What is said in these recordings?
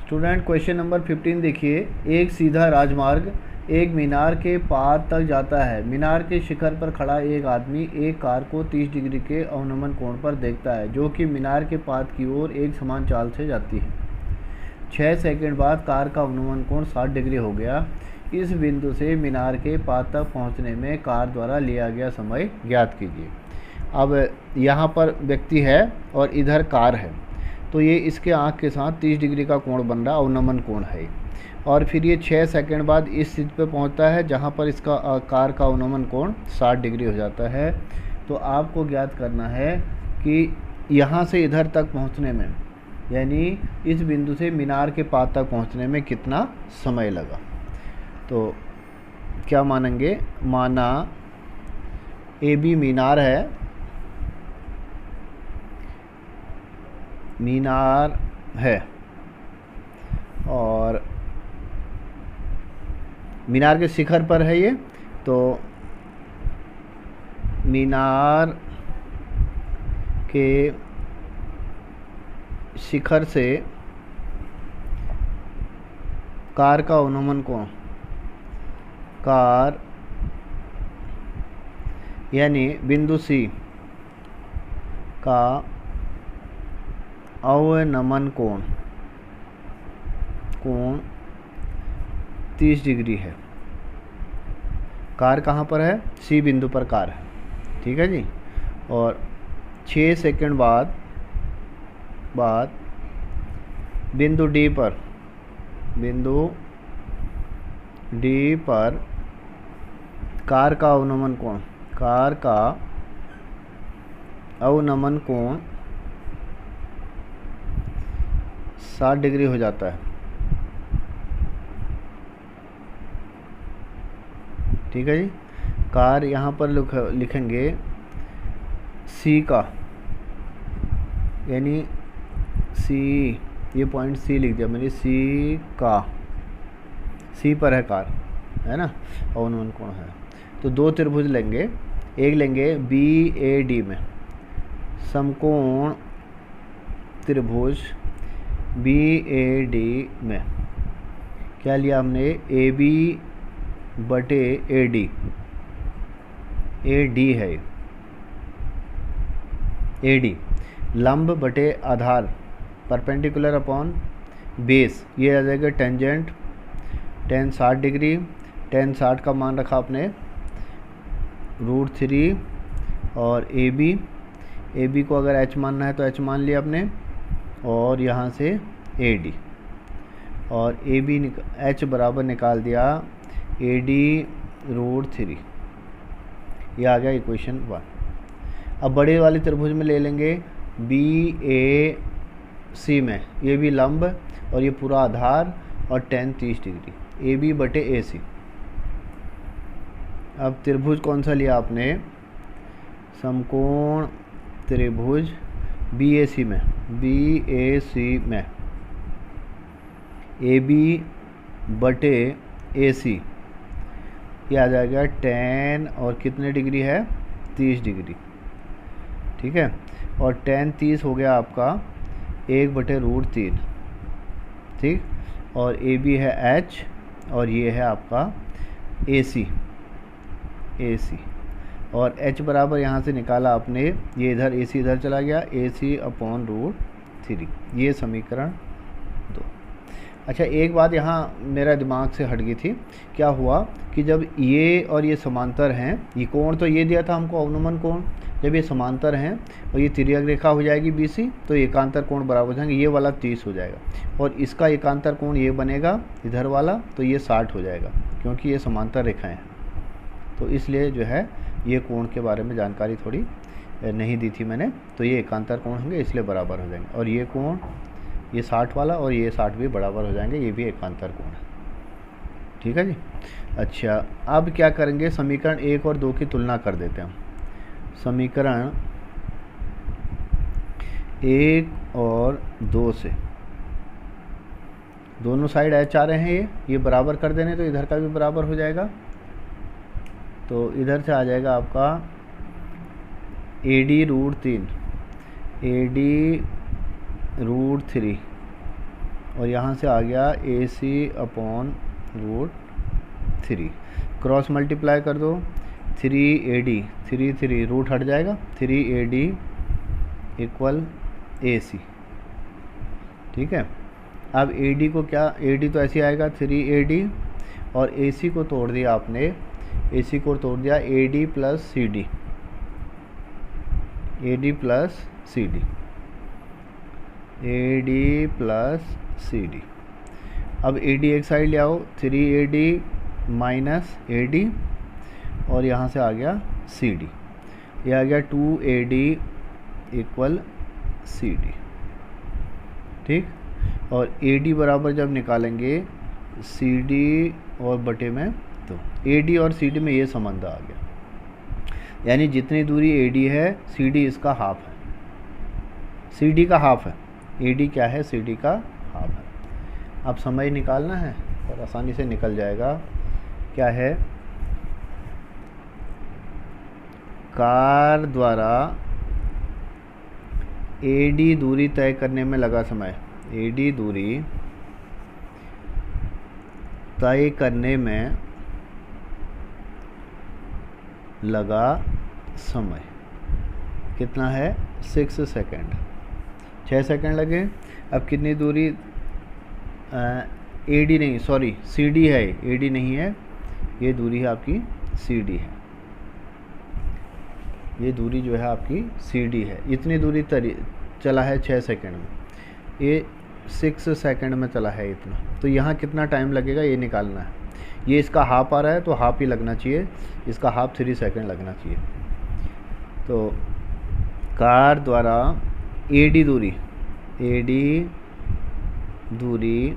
Student question number 15 देखिए। एक सीधा राजमार्ग एक मीनार के पार तक जाता है। मीनार के शिखर पर खड़ा एक आदमी एक कार को 30 डिग्री के अवनमन कोण पर देखता है, जो कि मीनार के पाद की ओर एक समान चाल से जाती है। 6 सेकंड बाद कार का अवनमन कोण 60 डिग्री हो गया। इस बिंदु से मीनार के पाद तक पहुंचने में कार द्वारा लिया गया समय ज्ञात कीजिए। अब यहाँ पर व्यक्ति है और इधर कार है, तो ये इसके आँख के साथ 30 डिग्री का कोण बन रहा, अवनमन कोण है। और फिर ये 6 सेकंड बाद इस स्थिति पे पहुंचता है जहाँ पर इसका कार का अवनमन कोण 60 डिग्री हो जाता है। तो आपको ज्ञात करना है कि यहाँ से इधर तक पहुँचने में, यानी इस बिंदु से मीनार के पाद तक पहुँचने में कितना समय लगा। तो क्या मानेंगे, माना ए बी मीनार है, मीनार है और मीनार के शिखर पर है ये। तो मीनार के शिखर से कार का अवनमन कोण, कार यानी बिंदु सी का अवनमन कोण 30 डिग्री है। कार कहाँ पर है, सी बिंदु पर कार है, ठीक है जी। और 6 सेकंड बाद बिंदु डी पर, बिंदु डी पर कार का अवनमन कोण, कार का अवनमन कोण 60 डिग्री हो जाता है, ठीक है जी। कार यहाँ पर लिखेंगे सी का, यानी सी, ये पॉइंट सी लिख दिया मैंने, सी का, सी पर है कार, है ना, अवनमन कोण है। तो दो त्रिभुज लेंगे, एक लेंगे बी ए डी में समकोण त्रिभुज बी ए डी में क्या लिया हमने, ए बी बटे ए डी, ए डी है, ए डी लंब बटे आधार, परपेंडिकुलर अपॉन बेस, ये आ जाएगा टेंजेंट, टेन 60 डिग्री, टेन 60 का मान रखा आपने √3। और ए बी को अगर एच मानना है तो एच मान लिया आपने, और यहाँ से ए डी, और ए बी एच बराबर निकाल दिया ए डी √3। ये आ गया इक्वेशन 1। अब बड़े वाले त्रिभुज में ले लेंगे बी ए सी में, ये भी लंब और ये पूरा आधार और टेन 30 डिग्री, ए बी बटे ए सी। अब त्रिभुज कौन सा लिया आपने, समकोण त्रिभुज बी ए सी में, बी ए सी में ए बी बटे ए सी, ये आ जाएगा टेन और कितने डिग्री है, 30 डिग्री, ठीक है। और टेन 30 हो गया आपका 1/√3, ठीक। और ए बी है एच और ये है आपका ए सी, और h बराबर यहाँ से निकाला आपने, ये इधर ए सी इधर चला गया, ए सी अपॉन √3, ये समीकरण 2। अच्छा, एक बात यहाँ मेरा दिमाग से हट गई थी, क्या हुआ कि जब ये और ये समांतर हैं, ये कोण तो ये दिया था हमको अवनमन कोण, जब ये समांतर हैं और ये तिर्यक रेखा हो जाएगी BC, तो एकांतर कोण बराबर हो जाएंगे, ये वाला 30 हो जाएगा और इसका एकांतर कोण ये बनेगा इधर वाला, तो ये 60 हो जाएगा, क्योंकि ये समांतर रेखाएं हैं। तो इसलिए जो है ये कोण के बारे में जानकारी थोड़ी नहीं दी थी मैंने, तो ये एकांतर कोण होंगे इसलिए बराबर हो जाएंगे, और ये कोण ये 60 वाला और ये 60 भी बराबर हो जाएंगे, ये भी एकांतर कोण है, ठीक है जी। अच्छा, अब क्या करेंगे, समीकरण 1 और 2 की तुलना कर देते हैं। समीकरण 1 और 2 से दोनों साइड एच आ रहे हैं, ये बराबर कर देने तो इधर का भी बराबर हो जाएगा। तो इधर से आ जाएगा आपका AD √3, AD √3 और यहाँ से आ गया AC/√3। क्रॉस मल्टीप्लाई कर दो, 3AD, 3 रूट हट जाएगा, 3AD इक्वल AC। ठीक है, अब AD को क्या, AD तो ऐसे आएगा 3AD, और AC को तोड़ दिया आपने, AC को तोड़ दिया AD plus CD, AD plus CD, AD plus CD। अब AD एक साइड ले आओ, 3AD माइनस AD, और यहाँ से आ गया CD, ये आ गया 2AD इक्वल CD। ठीक, और AD बराबर जब निकालेंगे CD और बटे में, तो AD और CD में ये संबंध आ गया, यानी जितनी दूरी AD है CD इसका हाफ है, CD का हाफ है, AD क्या है, CD का हाफ है। अब समय निकालना है और आसानी से निकल जाएगा। क्या है, कार द्वारा AD दूरी तय करने में लगा समय, AD दूरी तय करने में लगा समय कितना है, 6 सेकेंड, 6 सेकेंड लगे। अब कितनी दूरी, AD नहीं, सॉरी CD है, AD नहीं है, ये दूरी है आपकी CD है, ये दूरी जो है आपकी CD है। इतनी दूरी चला है 6 सेकेंड में, ये 6 सेकेंड में चला है इतना, तो यहाँ कितना टाइम लगेगा ये निकालना है। ये इसका हाफ आ रहा है तो हाफ ही लगना चाहिए, इसका हाफ 3 सेकेंड लगना चाहिए। तो कार द्वारा AD दूरी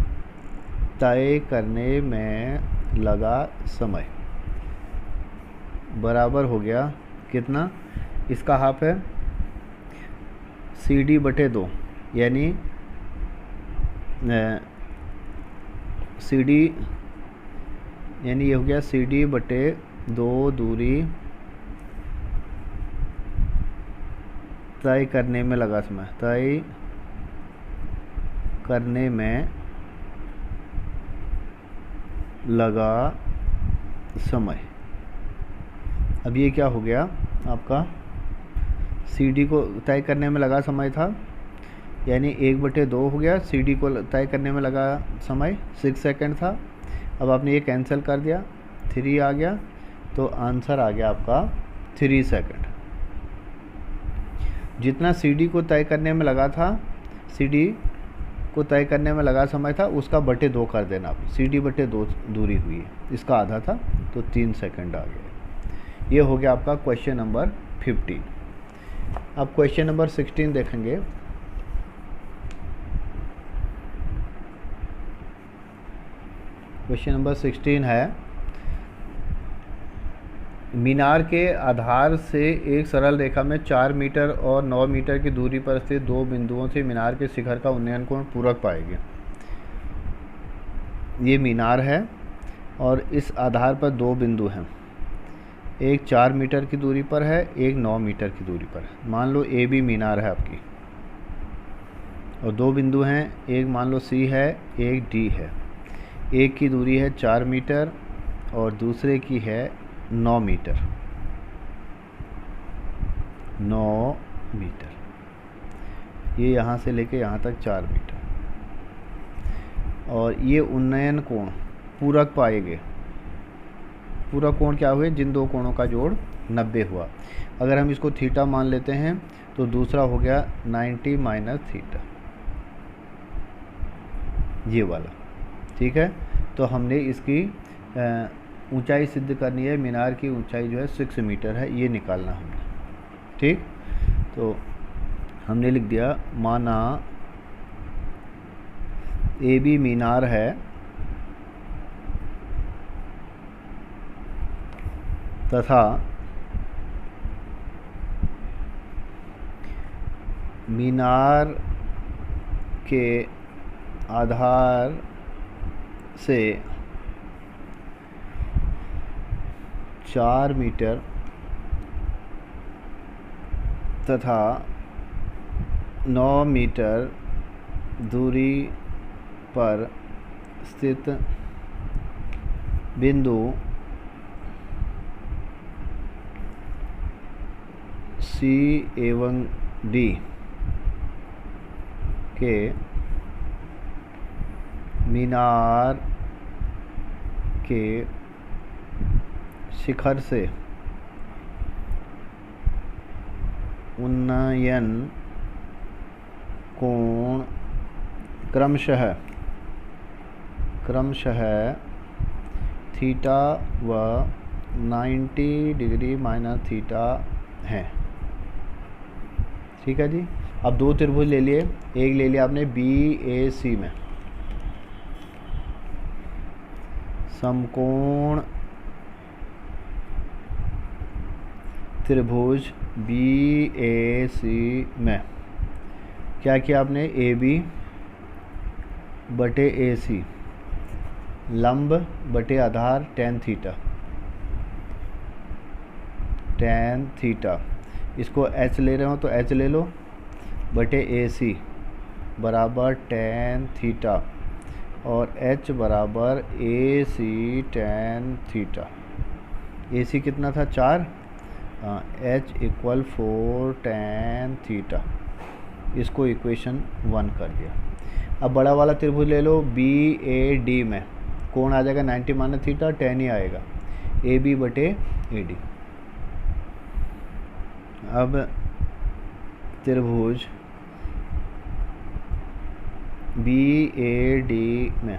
तय करने में लगा समय बराबर हो गया कितना, इसका हाफ है CD/2, यानी CD, यानी ये हो गया CD/2 दूरी तय करने में लगा समय, तय करने में लगा समय। अब ये क्या हो गया आपका, CD को तय करने में लगा समय था, यानी 1/2 हो गया, CD को तय करने में लगा समय 6 सेकेंड था। अब आपने ये कैंसिल कर दिया, 3 आ गया, तो आंसर आ गया आपका 3 सेकेंड। जितना CD को तय करने में लगा था, CD को तय करने में लगा समय था, उसका बटे 2 कर देना आप, CD/2 दूरी हुई है, इसका आधा था, तो 3 सेकेंड आ गया। ये हो गया आपका क्वेश्चन नंबर 15। अब क्वेश्चन नंबर 16 देखेंगे। क्वेश्चन नंबर 16 है, मीनार के आधार से एक सरल रेखा में 4 मीटर और 9 मीटर की दूरी पर स्थित दो बिंदुओं से मीनार के शिखर का उन्नयन कोण पूरक पाएंगे। ये मीनार है और इस आधार पर दो बिंदु हैं, एक 4 मीटर की दूरी पर है, एक 9 मीटर की दूरी पर है। मान लो AB मीनार है आपकी, और दो बिंदु हैं, एक मान लो C है, एक D है। एक की दूरी है 4 मीटर और दूसरे की है 9 मीटर, 9 मीटर। ये यहाँ से लेके यहाँ तक 4 मीटर, और ये उन्नयन कोण पूरक पाएंगे। पूरक कोण क्या हुए, जिन दो कोणों का जोड़ 90 हुआ। अगर हम इसको थीटा मान लेते हैं तो दूसरा हो गया 90 माइनस थीटा, ये वाला। ठीक है, तो हमने इसकी ऊंचाई सिद्ध करनी है। मीनार की ऊंचाई जो है 6 मीटर है, ये निकालना हमने। ठीक, तो हमने लिख दिया, माना AB मीनार है तथा मीनार के आधार से 4 मीटर तथा 9 मीटर दूरी पर स्थित बिंदु सी एवं डी के मीनार के शिखर से उन्नयन कोण क्रमशः थीटा व 90 डिग्री माइनस थीटा है। ठीक है जी। अब दो त्रिभुज ले लिए, एक ले लिया आपने बी ए सी में समकोण त्रिभुज बी ए सी में क्या किया आपने, ए बी बटे ए सी लंब बटे आधार tan थीटा, इसको h ले रहे हो तो h ले लो, बटे ए सी बराबर tan थीटा और h बराबर ए सी tan थीटा। ए सी कितना था 4, h इक्वल 4 tan थीटा, इसको इक्वेशन 1 कर दिया। अब बड़ा वाला त्रिभुज ले लो बी ए डी में कोण आ जाएगा 90 माइनस थीटा, tan ही आएगा ए बी बटे ए डी। अब त्रिभुज बी ए डी में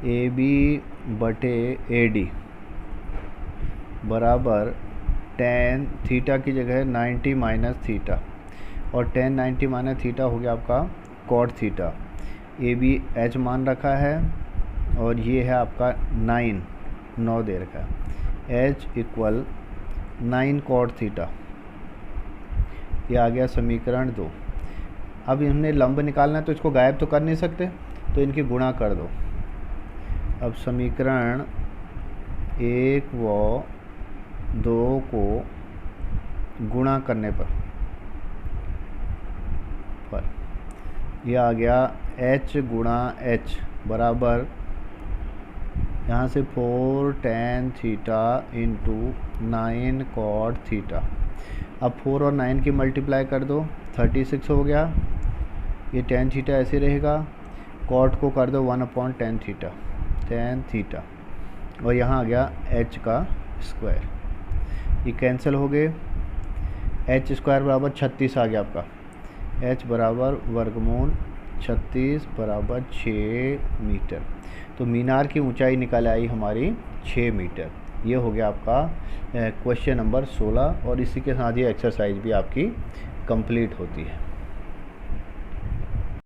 ए बी बटे ए डी बराबर tan थीटा की जगह 90 माइनस थीटा और tan 90 माइनस थीटा हो गया आपका cot theta. A B H मान रखा है और ये है आपका 9 दे रखा है, एच इक्वल 9 cot थीटा। ये आ गया समीकरण 2। अब हमने लंब निकालना है तो इसको गायब तो कर नहीं सकते, तो इनकी गुणा कर दो। अब समीकरण 1 व 2 को गुणा करने पर यह आ गया h गुणा h बराबर यहाँ से 4 tan theta into 9 cot theta. अब 4 और 9 की मल्टीप्लाई कर दो, 36 हो गया। ये tan थीटा ऐसे रहेगा, cot को कर दो 1/tan थीटा, tan थीटा, और यहाँ आ गया h का स्क्वायर। ये कैंसिल हो गए, h स्क्वायर बराबर 36 आ गया आपका, h बराबर वर्गमूल 36 बराबर 6 मीटर। तो मीनार की ऊंचाई निकल आई हमारी 6 मीटर। ये हो गया आपका क्वेश्चन नंबर 16 और इसी के साथ ये एक्सरसाइज भी आपकी कंप्लीट होती है।